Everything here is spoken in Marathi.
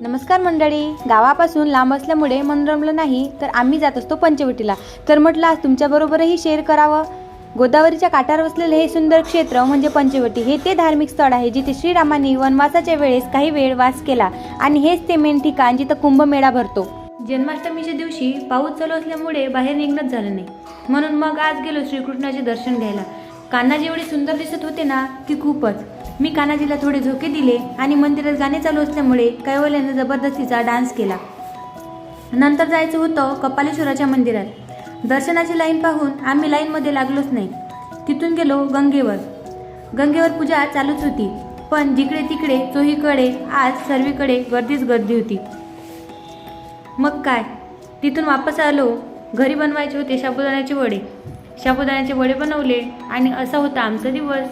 नमस्कार मंडळी. गावापासून लांब असल्यामुळे मन रमलं नाही तर आम्ही जात असतो पंचवटीला. तर म्हटलं आज तुमच्याबरोबरही शेअर करावं. गोदावरीच्या काठावर वसलेले हे सुंदर क्षेत्र म्हणजे पंचवटी. हे ते धार्मिक स्थळ आहे जिथे श्रीरामांनी वनवासाच्या वेळेस काही वेळ वास केला आणि हेच ते मेन ठिकाण जिथं कुंभमेळा भरतो. जन्माष्टमीच्या दिवशी पाऊस चालू असल्यामुळे बाहेर निघणंच झालं नाही, म्हणून मग आज गेलो श्रीकृष्णाचे दर्शन घ्यायला. कान्हाजी एवढे सुंदर दिसत होते ना की खूपच. मी कान्हाजीला थोडे झोके दिले आणि मंदिरात गाणे चालू असल्यामुळे कैवल्याने जबरदस्तीचा डान्स केला. नंतर जायचं होतं कपालेश्वराच्या मंदिरात. दर्शनाची लाईन पाहून आम्ही लाईनमध्ये लागलोच नाही. तिथून गेलो गंगेवर. गंगेवर पूजा चालूच होती, पण जिकडे तिकडे चोहीकडे आज सर्वीकडे गर्दीच गर्दी होती. मग काय, तिथून वापस आलो. घरी बनवायचे होते साबुदाण्याचे वडे. साबुदाण्याचे वडे बनवले आणि असा होता आमचा दिवस.